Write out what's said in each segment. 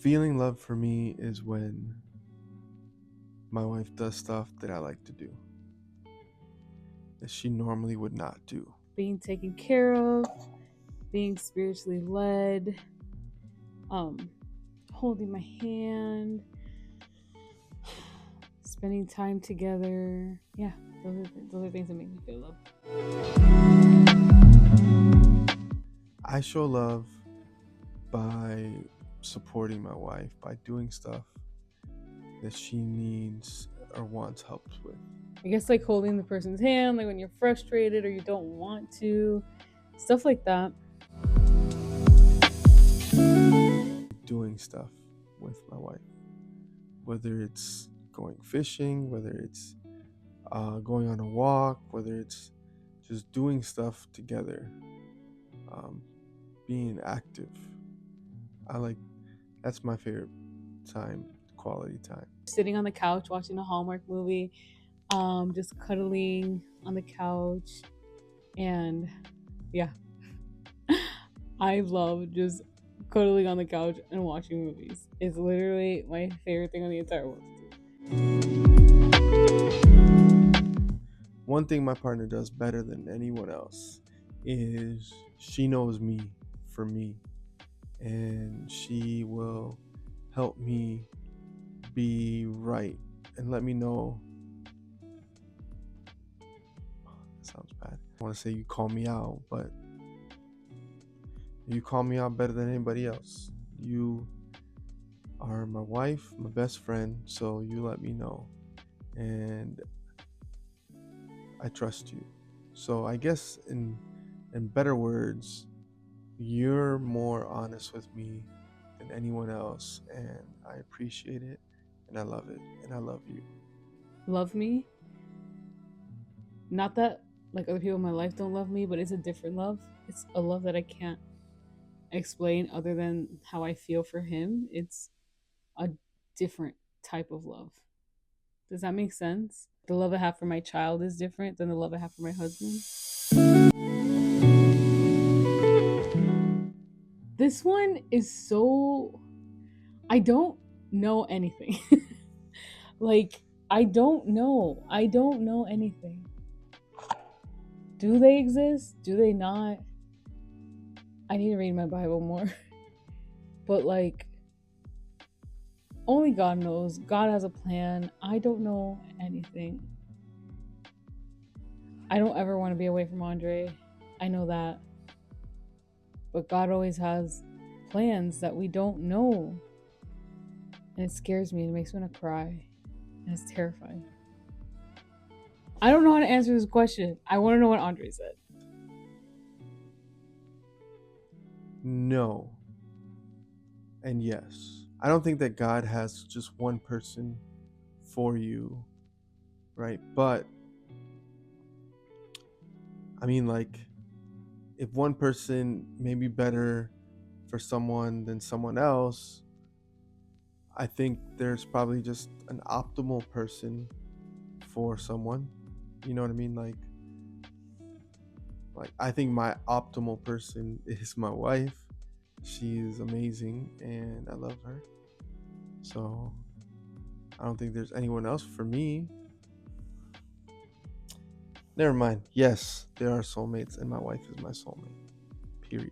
Feeling love for me is when my wife does stuff that I like to do that she normally would not do. Being taken care of, being spiritually led, holding my hand, spending time together. Yeah, those are things that make me feel love. I show love by supporting my wife, by doing stuff that she needs or wants help with. I guess like holding the person's hand, like when you're frustrated or you don't want to, stuff like that. Doing stuff with my wife, whether it's going fishing, whether it's going on a walk, whether it's just doing stuff together, being active. That's my favorite time, quality time. Sitting on the couch watching a Hallmark movie, just cuddling on the couch, and yeah, I love just cuddling on the couch and watching movies. It's literally my favorite thing on the entire world. One thing my partner does better than anyone else is she knows me for me, and she will help me be right and let me know. That sounds bad. I want to say you call me out, but you call me out better than anybody else. You are my wife, my best friend, so you let me know, and I trust you. So I guess in better words, you're more honest with me than anyone else, and I appreciate it, and I love it, and I love you. Love me? Not that like other people in my life don't love me, but it's a different love. It's a love that I can't explain other than how I feel for him. It's a different type of love. Does that make sense? The love I have for my child is different than the love I have for my husband. This one is so... I don't know anything. Like, I don't know anything. Do they exist? Do they not? I need to read my Bible more. But like, only God knows. God has a plan. I don't know anything. I don't ever want to be away from Andre. I know that. But God always has plans that we don't know. And it scares me. It makes me want to cry. And it's terrifying. I don't know how to answer this question. I want to know what Andre said. No. And yes. I don't think that God has just one person for you, right? But I mean, like, if one person may be better for someone than someone else, I think there's probably just an optimal person for someone. You know what I mean? Like I think my optimal person is my wife. She is amazing and I love her. So I don't think there's anyone else for me. Never mind. Yes, there are soulmates, and my wife is my soulmate. Period.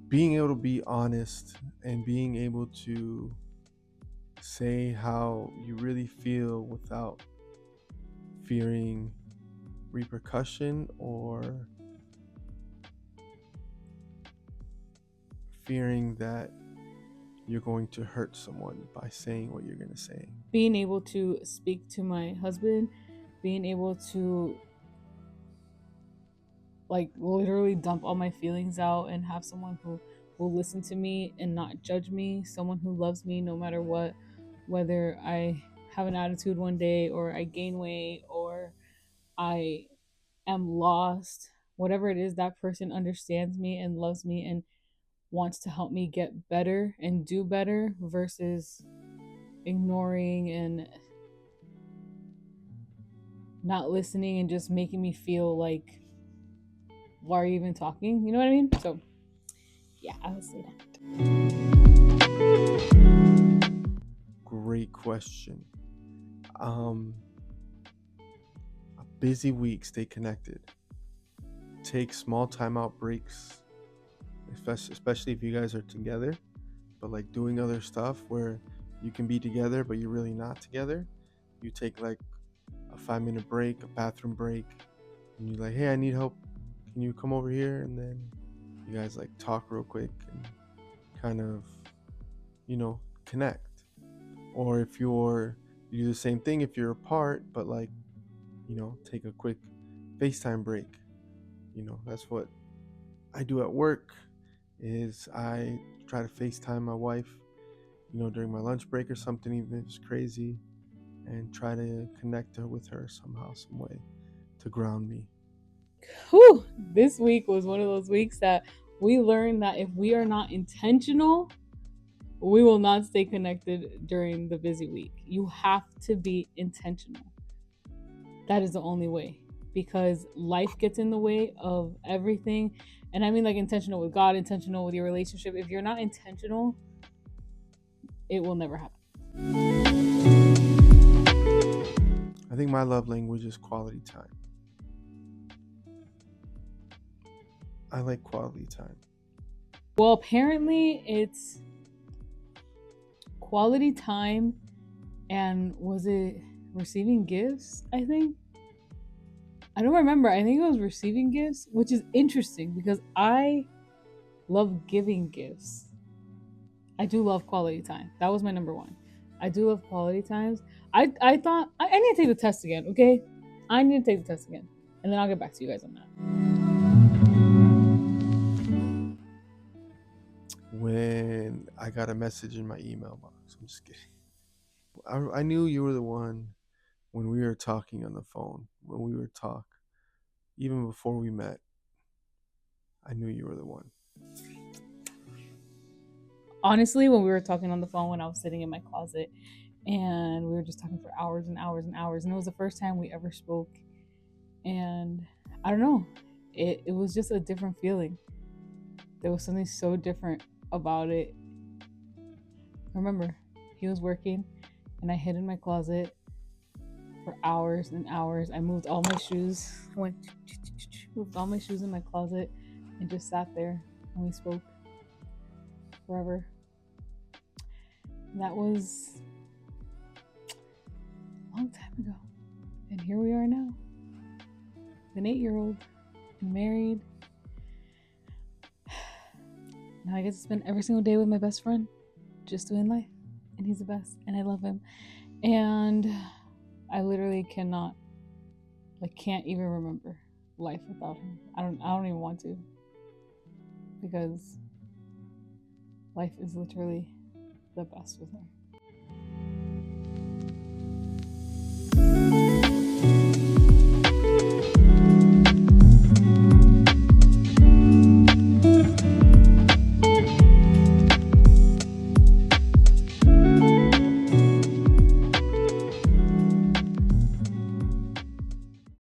Being able to be honest and being able to say how you really feel without fearing repercussion or fearing that you're going to hurt someone by saying what you're going to say. Being able to speak to my husband, being able to like literally dump all my feelings out and have someone who will listen to me and not judge me, someone who loves me no matter what, whether I have an attitude one day or I gain weight or I am lost, whatever it is, that person understands me and loves me and wants to help me get better and do better versus ignoring and not listening and just making me feel like, why are you even talking? You know what I mean? So Yeah, I would say that. Great question. A busy week, stay connected. Take small timeout breaks, especially if you guys are together, but like doing other stuff where you can be together, but you're really not together. You take like a 5-minute break, a bathroom break, and you're like, hey, I need help. Can you come over here? And then you guys like talk real quick and kind of, connect. Or if you do the same thing if you're apart, but like, take a quick FaceTime break. That's what I do at work is I try to FaceTime my wife, during my lunch break or something, even if it's crazy, and try to connect her with her somehow, some way to ground me. Whew, this week was one of those weeks that we learned that if we are not intentional, we will not stay connected during the busy week. You have to be intentional. That is the only way, because life gets in the way of everything. And I mean, like, intentional with God, intentional with your relationship. If you're not intentional, it will never happen. I think my love language is quality time. I like quality time. Well, apparently it's quality time, and was it receiving gifts? I think. I don't remember. I think it was receiving gifts, which is interesting because I love giving gifts. I do love quality time. That was my number one. I do love quality times. I thought I need to take the test again, okay? I need to take the test again. And then I'll get back to you guys on that. When I got a message in my email box, I'm just kidding. I knew you were the one when we were talking on the phone, when we were even before we met. I knew you were the one. Honestly, when we were talking on the phone when I was sitting in my closet and we were just talking for hours and hours and hours, and it was the first time we ever spoke. And I don't know, it was just a different feeling. There was something so different about it. I remember he was working and I hid in my closet for hours and hours. I moved all my shoes, moved all my shoes in my closet and just sat there and we spoke forever. And that was a long time ago. And here we are now. An 8-year-old and married. Now I get to spend every single day with my best friend, just doing life. And he's the best. And I love him. And I literally can't even remember life without him. I don't even want to. Because life is literally the best with him.